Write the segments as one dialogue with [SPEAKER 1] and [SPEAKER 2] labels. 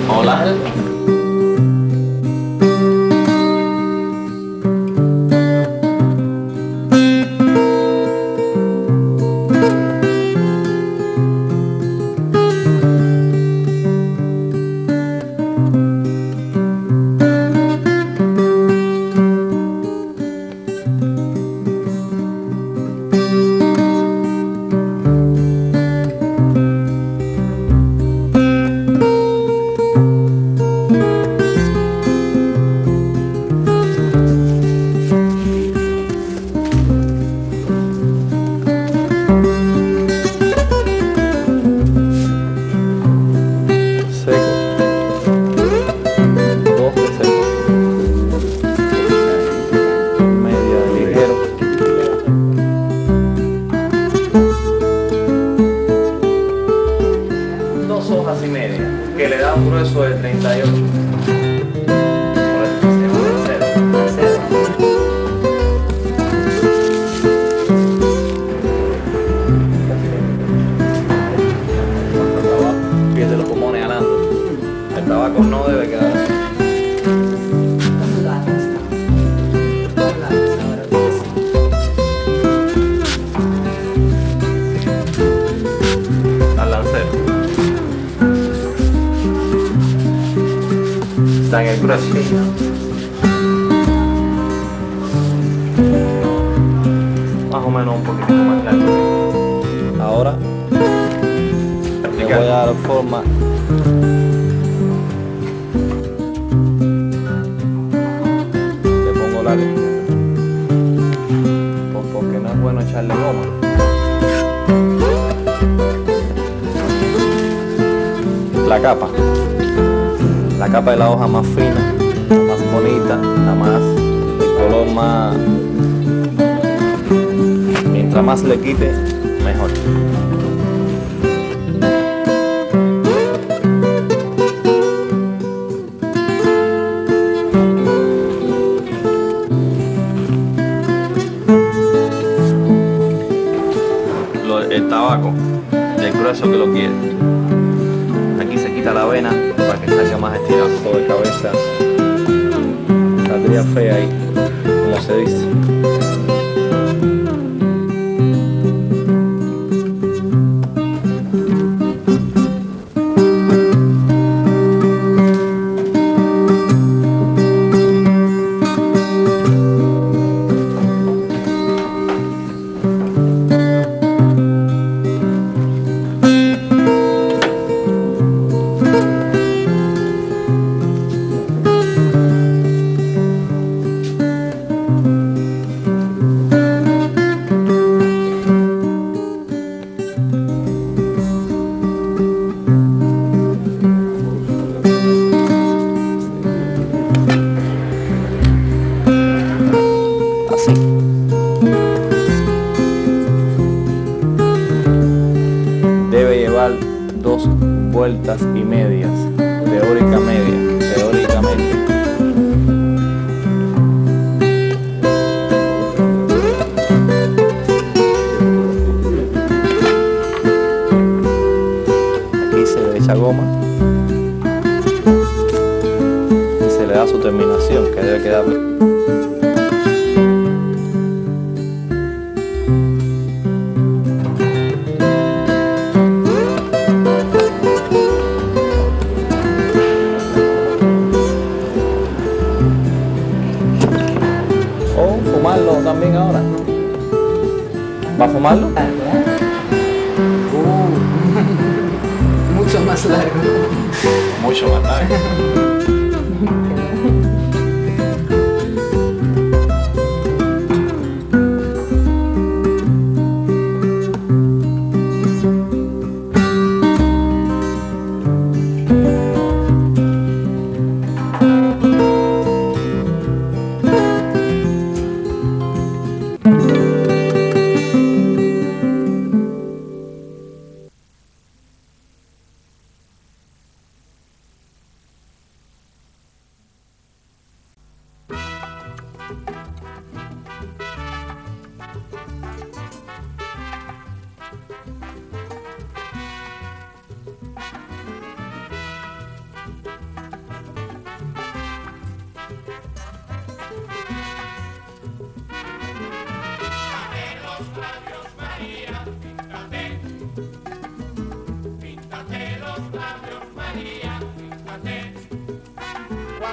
[SPEAKER 1] Hola.
[SPEAKER 2] Hojas y media, que le da un grueso de 38. Por eso se llama acero. Pierde los pulmones ganando. El tabaco no debe quedar así. Al lancero. Está en el grueso. Más o menos un poquito más largo.
[SPEAKER 1] Ahora le voy a dar forma. Le pongo la línea. Porque no es bueno echarle goma. La capa de la hoja más fina, la más bonita, la más, el color más, mientras más le quite, mejor. El tabaco, el grueso que lo quiere. Aquí se quita la vena para que salga más estirado todo de cabeza. Saldría fea ahí, como se dice. Debe llevar 2 vueltas y medias, teóricamente. Aquí se le echa goma y se le da su terminación, que debe quedar. Fumarlo también ahora. ¿Va a fumarlo?
[SPEAKER 3] Mucho más largo.
[SPEAKER 1] Mucho más largo.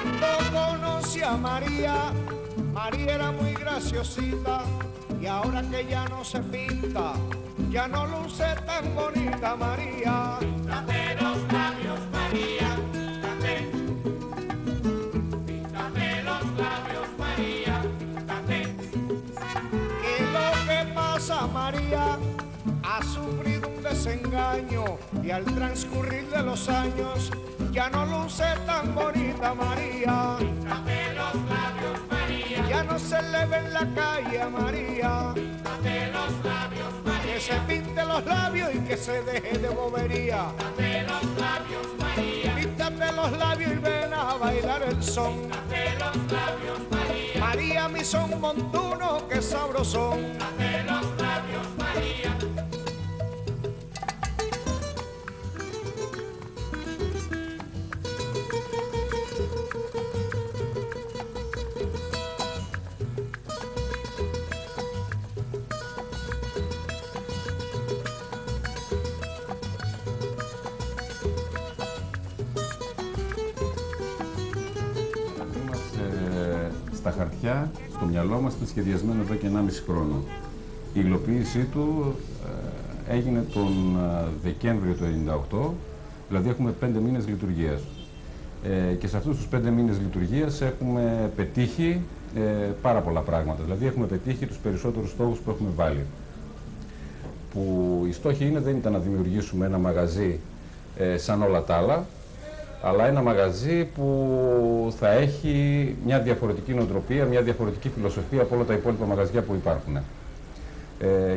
[SPEAKER 3] Cuando conocí a María, María era muy graciosita, y ahora que ya no se pinta, ya no luce tan bonita María.
[SPEAKER 4] Píntate los labios, María, píntate. Píntate los labios, María, píntate.
[SPEAKER 3] ¿Qué es lo que pasa, María? Ha sufrido un desengaño y al transcurrir de los años ya no luce tan bonita María.
[SPEAKER 4] Píntate los labios, María.
[SPEAKER 3] Ya no se le ve en la calle a María.
[SPEAKER 4] Píntate los labios, María.
[SPEAKER 3] Que se pinte los labios y que se deje de bobería.
[SPEAKER 4] Píntate los labios, María.
[SPEAKER 3] Píntate los labios y ven a bailar el son.
[SPEAKER 4] Píntate los labios, María.
[SPEAKER 3] María, mi son montuno, que sabrosón.
[SPEAKER 4] Píntate los labios, María.
[SPEAKER 5] Στα χαρτιά, στο μυαλό μας, ήταν σχεδιασμένο εδώ και 1,5 χρόνο. Η υλοποίησή του έγινε τον Δεκέμβριο του 1998, δηλαδή έχουμε 5 μήνες λειτουργίας. Και σε αυτούς τους 5 μήνες λειτουργίας έχουμε πετύχει πάρα πολλά πράγματα. Δηλαδή έχουμε πετύχει τους περισσότερους στόχους που έχουμε βάλει. Που οι στόχοι δεν ήταν να δημιουργήσουμε ένα μαγαζί σαν όλα τα άλλα, αλλά ένα μαγαζί που θα έχει μια διαφορετική νοοτροπία, μια διαφορετική φιλοσοφία από όλα τα υπόλοιπα μαγαζιά που υπάρχουν.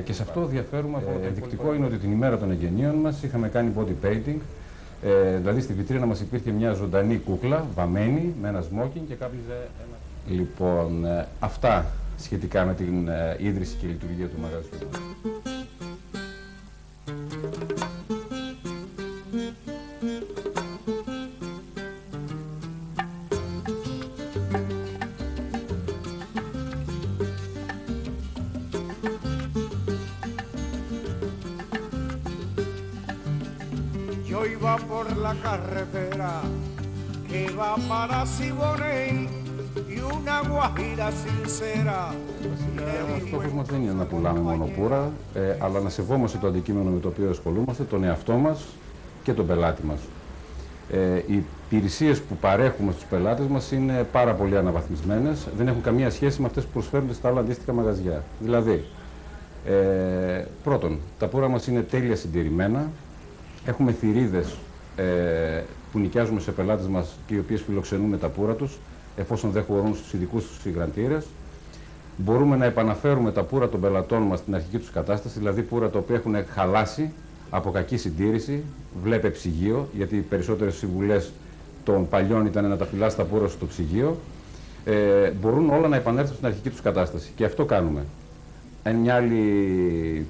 [SPEAKER 5] Και σε αυτό διαφέρουμε από ενδεικτικό είναι ότι την ημέρα των εγγενείων μας είχαμε κάνει body painting, δηλαδή στη βιτρίνα μας υπήρχε μια ζωντανή κούκλα, βαμμένη, με ένα smoking και κάπνιζε ένα... Λοιπόν, αυτά σχετικά με την ίδρυση και λειτουργία του μαγαζιού.
[SPEAKER 3] Yo iba por la carretera que va para Siboney y una guajira sincera.
[SPEAKER 5] Ο στόχος μας δεν είναι να πουλάμε μόνο πουρα, αλλά να σεβόμαστε το αντικείμενο με το οποίο ασχολούμαστε, τον εαυτό μας και τον πελάτη μας. Οι υπηρεσίες που παρέχουμε στους πελάτες μας είναι πάρα πολύ αναβαθμισμένες, δεν έχουν καμία σχέση με αυτές που προσφέρονται στα άλλα αντίστοιχα μαγαζιά. Δηλαδή, πρώτον, τα πουρα μας είναι τέλεια συντηρημένα. Έχουμε θηρίδες που νοικιάζουμε σε πελάτες μας και οι οποίες φιλοξενούν τα πουρα τους, εφόσον δεν χωρούν στους ειδικούς τους συγγραντήρες. Μπορούμε να επαναφέρουμε τα πουρα των πελατών μας στην αρχική τους κατάσταση, δηλαδή πουρα τα οποία έχουν χαλάσει από κακή συντήρηση, βλέπε ψυγείο, γιατί οι περισσότερες συμβουλές των παλιών ήταν να τα φυλάς τα πουρα στο ψυγείο. Μπορούν όλα να επανέλθουν στην αρχική τους κατάσταση και αυτό κάνουμε. Μια άλλη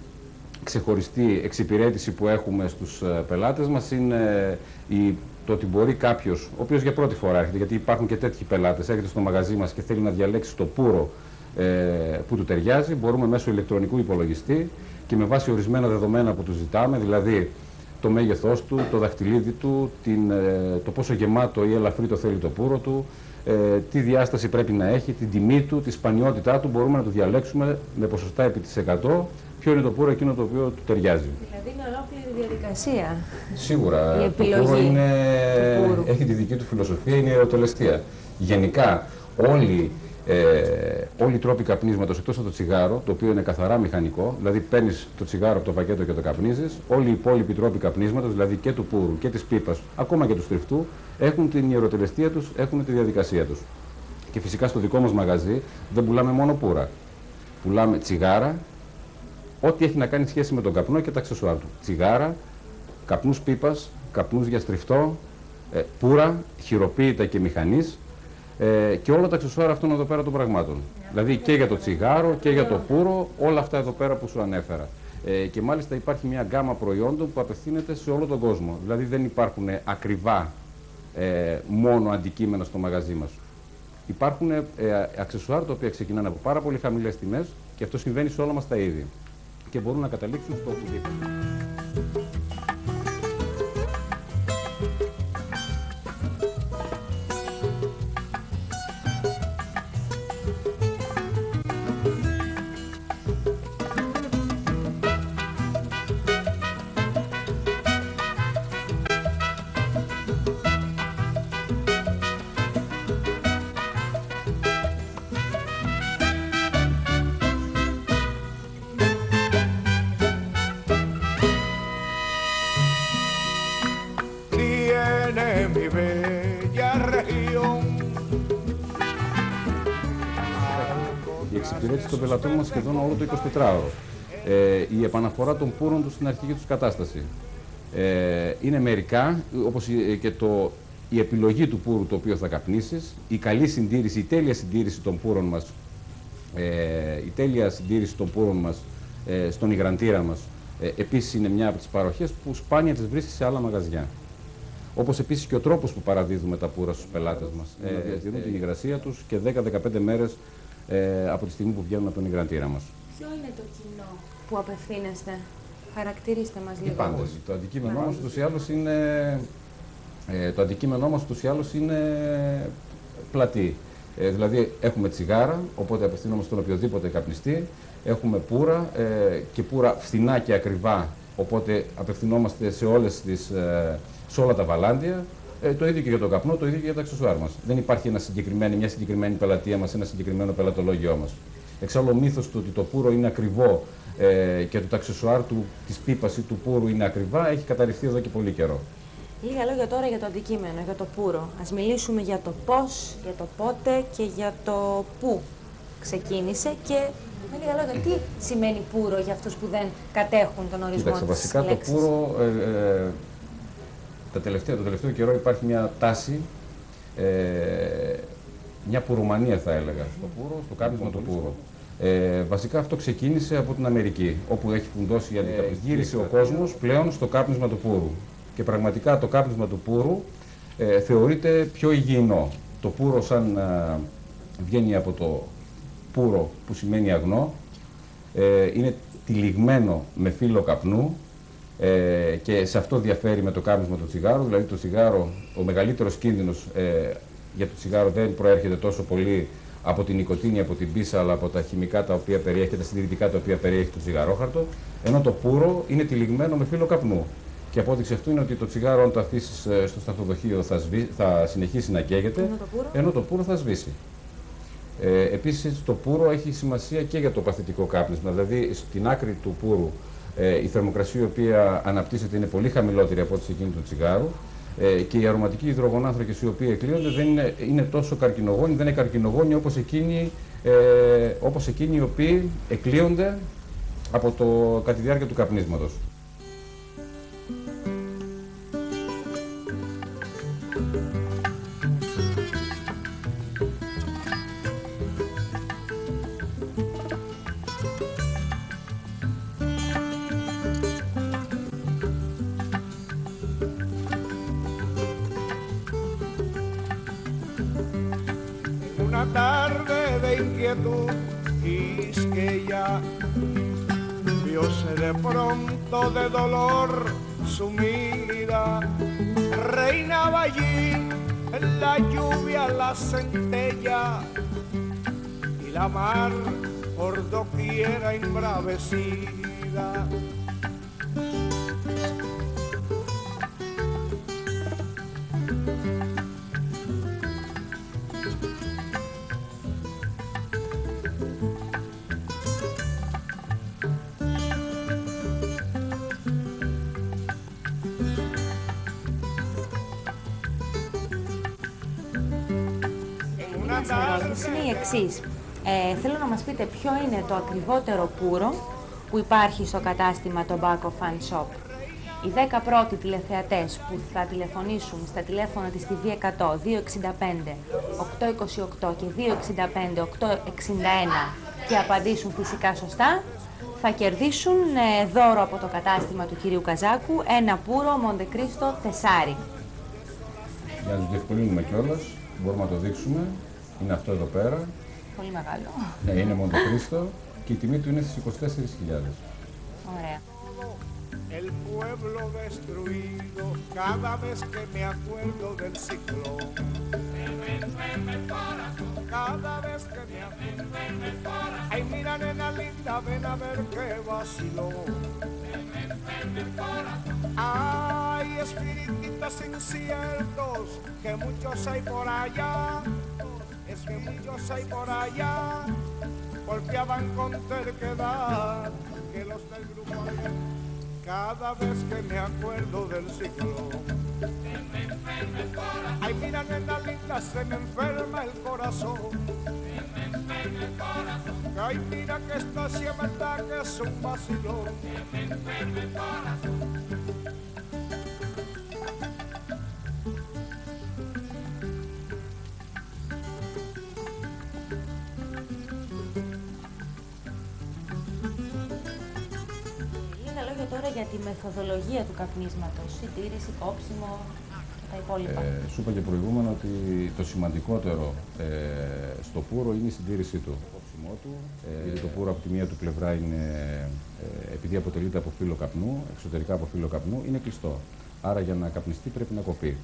[SPEAKER 5] ξεχωριστή εξυπηρέτηση που έχουμε στους πελάτες μας είναι το ότι μπορεί κάποιος, ο οποίος για πρώτη φορά έρχεται, γιατί υπάρχουν και τέτοιοι πελάτες, έρχεται στο μαγαζί μας και θέλει να διαλέξει το πουρο που του ταιριάζει, μπορούμε μέσω ηλεκτρονικού υπολογιστή και με βάση ορισμένα δεδομένα που του ζητάμε, δηλαδή το μέγεθός του, το δαχτυλίδι του, το πόσο γεμάτο ή ελαφρύ το θέλει το πουρο του, τι διάσταση πρέπει να έχει, την τιμή του, τη σπανιότητά του, μπορούμε να το διαλέξουμε με ποσοστά επί της 100, ποιο είναι το πουρο εκείνο το οποίο του ταιριάζει.
[SPEAKER 6] Δηλαδή είναι ολόκληρη διαδικασία.
[SPEAKER 5] Σίγουρα.
[SPEAKER 6] Η επιλογή
[SPEAKER 5] το πουρο
[SPEAKER 6] του
[SPEAKER 5] έχει τη δική του φιλοσοφία, είναι η ερωτελεστία. Γενικά, όλοι οι τρόποι καπνίσματος εκτός από το τσιγάρο, το οποίο είναι καθαρά μηχανικό, δηλαδή παίρνεις το τσιγάρο από το πακέτο και το καπνίζεις, όλοι οι υπόλοιποι τρόποι καπνίσματος, δηλαδή και του πούρου και της πίπας, ακόμα και του στριφτού, έχουν την ιεροτελεστία τους, έχουν τη διαδικασία τους. Και φυσικά στο δικό μας μαγαζί δεν πουλάμε μόνο πουρα. Πουλάμε τσιγάρα, ό,τι έχει να κάνει σχέση με τον καπνό και τα αξεσουάρ του. Τσιγάρα, καπνούς πίπας, καπνούς για στριφτό, πουρα, χειροποίητα και μηχανής. Και όλα τα αξεσουάρ αυτών εδώ πέρα των πραγμάτων. Δηλαδή και για το τσιγάρο και για το πουρο, όλα αυτά εδώ πέρα που σου ανέφερα. Και μάλιστα υπάρχει μια γκάμα προϊόντων που απευθύνεται σε όλο τον κόσμο. Δηλαδή δεν υπάρχουν ακριβά μόνο αντικείμενα στο μαγαζί μας. Υπάρχουν αξεσουάρ τα οποία ξεκινάνε από πάρα πολύ χαμηλές τιμές και αυτό συμβαίνει σε όλα μας τα είδη. Και μπορούν να καταλήξουν στο οπουδήποτε. εξυπηρέτηση των πελατών μας σχεδόν όλο το 24ωρο. Η επαναφορά των πούρων τους στην αρχική τους κατάσταση. Είναι μερικά, όπως και η επιλογή του πούρου το οποίο θα καπνίσεις, η καλή συντήρηση, η τέλεια συντήρηση των πούρων μας, στον υγραντήρα μας, επίσης είναι μια από τις παροχές που σπάνια τις βρίσκεις σε άλλα μαγαζιά. Όπως επίσης και ο τρόπος που παραδίδουμε τα πούρα στους πελάτες μας. Διατηρούν την υγρασία τους και 10-15 μέρες από τη στιγμή που βγαίνουν από τον υγραντήρα μας.
[SPEAKER 6] Ποιο είναι το κοινό που απευθύνεστε? Χαρακτηρίστε μας λίγο.
[SPEAKER 5] Οι πάντες. Το αντικείμενό μας ούτως ή άλλως είναι πλατή. Δηλαδή έχουμε τσιγάρα, οπότε απευθυνόμαστε στον οποιοδήποτε καπνιστή. Έχουμε πούρα και πούρα φθηνά και ακριβά, οπότε απευθυνόμαστε σε όλα τα βαλάντια. Το ίδιο και για τον καπνό, το ίδιο και για τα αξεσουάρ μας. Δεν υπάρχει μια συγκεκριμένη πελατεία μας, ένα συγκεκριμένο πελατολόγιό μας. Εξάλλου, ο μύθος του ότι το πούρο είναι ακριβό και το αξεσουάρ της πίπας ή του πούρου είναι ακριβά έχει καταρριφθεί εδώ και πολύ καιρό.
[SPEAKER 6] Λίγα λόγια τώρα για το αντικείμενο, για το πούρο. Ας μιλήσουμε για το πώς, για το πότε και για το πού ξεκίνησε και με λίγα λόγια τι σημαίνει πούρο για αυτούς που δεν κατέχουν τον ορισμό της
[SPEAKER 5] βασικά
[SPEAKER 6] λέξης.
[SPEAKER 5] Το πούρο, το τελευταίο καιρό υπάρχει μια τάση, μια πουρουμανία θα έλεγα, στο πούρο, στο κάπνισμα του πούρου. Βασικά αυτό ξεκίνησε από την Αμερική, όπου έχει φουντώσει η αντικαπνιστική. Γύρισε ο κόσμος πλέον στο κάπνισμα του πούρου. Και πραγματικά το κάπνισμα του πούρου θεωρείται πιο υγιεινό. Το πούρο σαν βγαίνει από το πούρο που σημαίνει αγνό, είναι τυλιγμένο με φύλλο καπνού και σε αυτό διαφέρει με το κάπνισμα του τσιγάρου. Δηλαδή το τσιγάρο, ο μεγαλύτερος κίνδυνος για το τσιγάρο δεν προέρχεται τόσο πολύ από την νοικοτήνη, από την πίσα, αλλά από τα χημικά τα οποία περιέχει, τα συντηρητικά τα οποία περιέχει το τσιγαρόχαρτο, ενώ το πούρο είναι τυλιγμένο με φύλλο καπνού. Και απόδειξη αυτού είναι ότι το τσιγάρο, αν το αφήσεις στο σταχτοδοχείο, θα συνεχίσει να καίγεται, ενώ το πούρο θα σβήσει. Επίσης, το πούρο έχει σημασία και για το παθητικό κάπνισμα. Δηλαδή, στην άκρη του πούρου, η θερμοκρασία η οποία αναπτύσσεται είναι πολύ χαμηλότερη από ό,τι σε εκείνη του τσιγάρου και οι αρωματικοί υδρογονάνθρακες οι οποίοι εκλείονται δεν είναι τόσο καρκινογόνοι, δεν είναι καρκινογόνοι όπως εκείνοι οι οποίοι εκλείονται κατά τη διάρκεια του καπνίσματος.
[SPEAKER 3] Una tarde de inquietud quisqueya, vióse de pronto de dolor sumida. Reinaba allí la lluvia, la centella y la mar por doquiera embravecida.
[SPEAKER 6] Η ερώτηση είναι η εξής. Θέλω να μας πείτε ποιο είναι το ακριβότερο πούρο που υπάρχει στο κατάστημα Tobacco Fun Shop. Οι 10 πρώτοι τηλεθεατές που θα τηλεφωνήσουν στα τηλέφωνα της TV 100, 265 828 και 265 861 και απαντήσουν φυσικά σωστά, θα κερδίσουν δώρο από το κατάστημα του κυρίου Καζάκου ένα πούρο Montecristo τεσάρι.
[SPEAKER 5] Για να το διευκολύνουμε κιόλας, μπορούμε να το δείξουμε. Είναι αυτό εδώ πέρα.
[SPEAKER 6] Πολύ μεγάλο.
[SPEAKER 5] Ναι, είναι Montecristo και η τιμή του είναι στις 24.000.
[SPEAKER 6] Ωραία.
[SPEAKER 3] El pueblo destruido cada vez que me acuerdo del ciclón. Cada vez que me acuerdo. Ay, mira, nena linda, ven a ver qué vacilón. Ay, espirititos inciertos, que muchos hay por allá. Es que muchos hay por allá. Golpeaban con terquedad que los del grupo allá. Cada vez que me acuerdo del ciclón. Ay, mira, nena linda, se me enferma el corazón. Ay, mira que esto sí es verdad que es un vacilón.
[SPEAKER 6] Λίγα λόγια τώρα για τη μεθοδολογία του καπνίσματος, συντήρηση, κόψιμο και τα υπόλοιπα.
[SPEAKER 5] Σου είπα και προηγούμενα ότι το σημαντικότερο στο πούρο είναι η συντήρησή του. Το κόψιμό του, γιατί το πούρο από τη μία του πλευρά είναι, επειδή αποτελείται από φύλλο καπνού, εξωτερικά από φύλλο καπνού, είναι κλειστό. Άρα για να καπνιστεί πρέπει να κοπεί.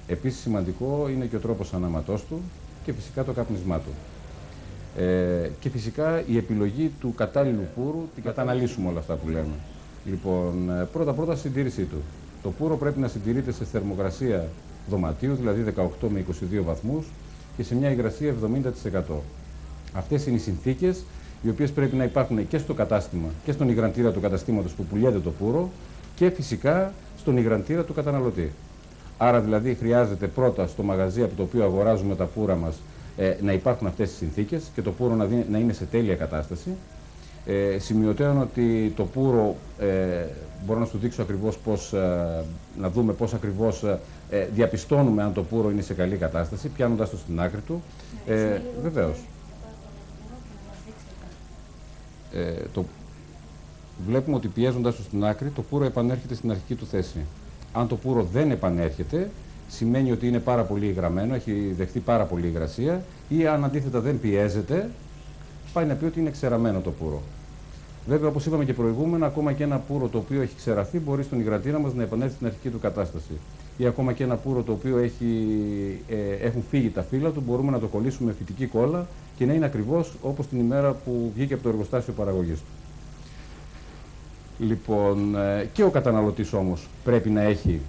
[SPEAKER 5] Επίσης σημαντικό είναι και ο τρόπος ανάματός του και φυσικά το καπνισμά του. Και φυσικά η επιλογή του κατάλληλου πούρου, την καταναλύσουμε όλα αυτά που λέμε. Λοιπόν, πρώτα-πρώτα συντήρησή του. Το πούρο πρέπει να συντηρείται σε θερμοκρασία δωματίου, δηλαδή 18 με 22 βαθμούς και σε μια υγρασία 70%. Αυτές είναι οι συνθήκες οι οποίες πρέπει να υπάρχουν και στο κατάστημα και στον υγραντήρα του καταστήματος που πουλιέται το πούρο και φυσικά στον υγραντήρα του καταναλωτή. Άρα δηλαδή χρειάζεται πρώτα στο μαγαζί από το οποίο αγοράζουμε τα πούρα μας να υπάρχουν αυτές οι συνθήκες και το πούρο να είναι σε τέλεια κατάσταση. Σημειωτέων ότι το πούρο, μπορώ να σου δείξω ακριβώς να δούμε πώς ακριβώς διαπιστώνουμε αν το πούρο είναι σε καλή κατάσταση, πιάνοντας το στην άκρη του. Βεβαίως. Βλέπουμε ότι πιέζοντας το στην άκρη, το πούρο επανέρχεται στην αρχική του θέση. Αν το πούρο δεν επανέρχεται, σημαίνει ότι είναι πάρα πολύ υγραμμένο, έχει δεχτεί πάρα πολύ υγρασία, ή αν αντίθετα δεν πιέζεται, πάει να πει ότι είναι ξεραμένο το πούρο. Βέβαια, όπως είπαμε και προηγούμενα, ακόμα και ένα πούρο το οποίο έχει ξεραθεί μπορεί στον υγρατήρα μας να επανέλθει στην αρχική του κατάσταση. Ή ακόμα και ένα πούρο το οποίο έχουν φύγει τα φύλλα του, μπορούμε να το κολλήσουμε με φυτική κόλλα και να είναι ακριβώς όπως την ημέρα που βγήκε από το εργοστάσιο παραγωγής του. Λοιπόν, και ο καταναλωτής όμως πρέπει να έχει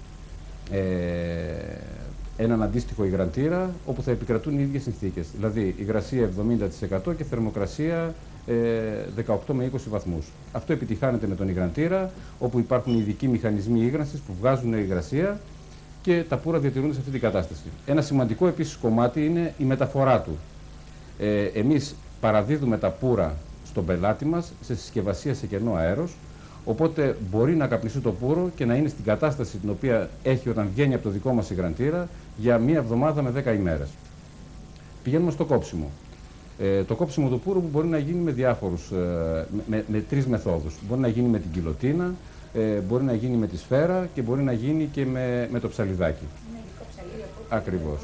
[SPEAKER 5] έναν αντίστοιχο υγραντήρα όπου θα επικρατούν οι ίδιες συνθήκες. Δηλαδή υγρασία 70% και θερμοκρασία 18 με 20 βαθμούς. Αυτό επιτυχάνεται με τον υγραντήρα, όπου υπάρχουν ειδικοί μηχανισμοί ύγρανσης που βγάζουν υγρασία και τα πούρα διατηρούνται σε αυτή την κατάσταση. Ένα σημαντικό επίσης κομμάτι είναι η μεταφορά του. Εμείς παραδίδουμε τα πούρα στον πελάτη μας σε συσκευασία σε κενό αέρος, οπότε μπορεί να καπνιστεί το πούρο και να είναι στην κατάσταση την οποία έχει όταν βγαίνει από το δικό μας υγραντήρα για μία εβδομάδα με 10 ημέρες. Πηγαίνουμε στο κόψιμο. Το κόψιμο του πούρου μπορεί να γίνει με με τρεις μεθόδους. Μπορεί να γίνει με την κιλοτίνα, μπορεί να γίνει με τη σφαίρα και μπορεί να γίνει και με το ψαλιδάκι. Ακριβώς.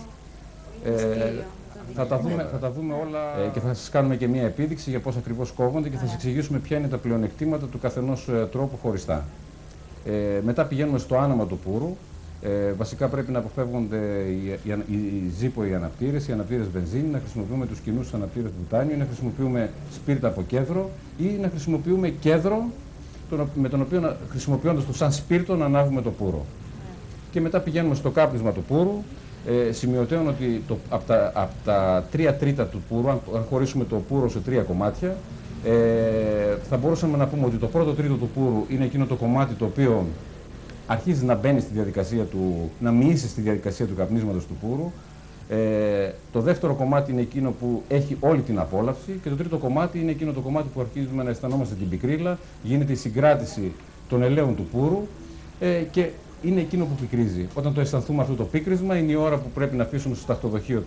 [SPEAKER 5] Θα τα δούμε όλα και θα σας κάνουμε και μία επίδειξη για πώς ακριβώς κόβονται και θα σας εξηγήσουμε ποια είναι τα πλεονεκτήματα του καθενός τρόπου χωριστά. Μετά πηγαίνουμε στο άναμα του πούρου. Βασικά πρέπει να αποφεύγονται οι ζύποι αναπτήρες, οι αναπτήρες βενζίνη, να χρησιμοποιούμε τους κοινούς αναπτήρες βουτάνιου, να χρησιμοποιούμε σπίρτα από κέδρο ή να χρησιμοποιούμε κέδρο με τον οποίο χρησιμοποιώντας το σαν σπίρτο να ανάβουμε το πούρο. Και μετά πηγαίνουμε στο κάπνισμα του πούρου. Σημειωτέων ότι από τα 3 τρίτα του πούρου, αν χωρίσουμε το πούρο σε 3 κομμάτια, θα μπορούσαμε να πούμε ότι το πρώτο τρίτο του πούρου είναι εκείνο το κομμάτι το οποίο αρχίζει να μπαίνει στη διαδικασία να μοιήσει στη διαδικασία του καπνίσματος του πούρου. Το δεύτερο κομμάτι είναι εκείνο που έχει όλη την απόλαυση και το τρίτο κομμάτι είναι εκείνο το κομμάτι που αρχίζουμε να αισθανόμαστε την πικρίλα, γίνεται η συγκράτηση των ελαίων του πούρου και είναι εκείνο που πικρίζει. Όταν το αισθανθούμε αυτό το πίκρισμα, είναι η ώρα που πρέπει να αφήσουμε στο τακτοδοχείο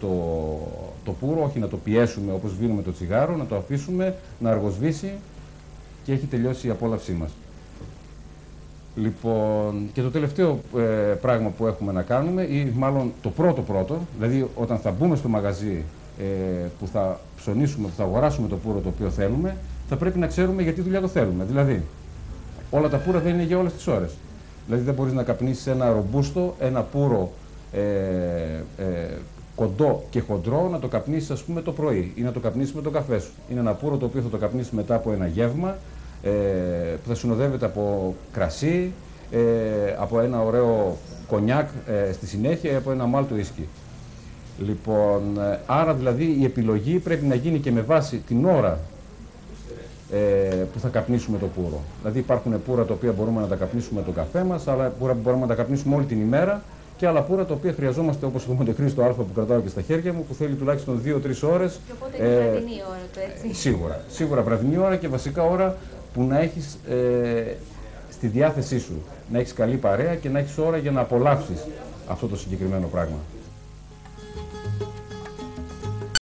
[SPEAKER 5] το πούρο, όχι να το πιέσουμε όπως σβήνουμε το τσιγάρο, να το αφήσουμε να αργοσβήσει και έχει τελειώσει η απόλαυσή μας. Λοιπόν, και το τελευταίο πράγμα που έχουμε να κάνουμε, ή μάλλον το πρώτο, δηλαδή όταν θα μπούμε στο μαγαζί που θα ψωνίσουμε, που θα αγοράσουμε το πούρο το οποίο θέλουμε, θα πρέπει να ξέρουμε γιατί δουλειά το θέλουμε. Δηλαδή, όλα τα πούρα δεν είναι για όλες τις ώρες. Δηλαδή δεν μπορείς να καπνίσεις ένα ρομπούστο, ένα πούρο κοντό και χοντρό, να το καπνίσεις ας πούμε το πρωί ή να το καπνίσεις με τον καφέ σου. Είναι ένα πούρο το οποίο θα το καπνίσεις μετά από ένα γεύμα που θα συνοδεύεται από κρασί, από ένα ωραίο κονιάκ στη συνέχεια, από ένα μάλτο ίσκι. Λοιπόν, άρα δηλαδή η επιλογή πρέπει να γίνει και με βάση την ώρα που θα καπνίσουμε το πούρο. Δηλαδή υπάρχουν πούρα τα οποία μπορούμε να τα καπνίσουμε το καφέ μας, αλλά πούρα που μπορούμε να τα καπνίσουμε όλη την ημέρα και και άλλα πουρα τα οποία χρειαζόμαστε, όπως το Monte Cristo Α που κρατάω και στα χέρια μου, που θέλει τουλάχιστον 2-3 ώρες.
[SPEAKER 6] Και οπότε είναι βραδινή ώρα του, έτσι.
[SPEAKER 5] Σίγουρα βραδινή ώρα και βασικά ώρα που να έχεις στη διάθεσή σου. Να έχεις καλή παρέα και να έχεις ώρα για να απολαύσεις αυτό το συγκεκριμένο πράγμα.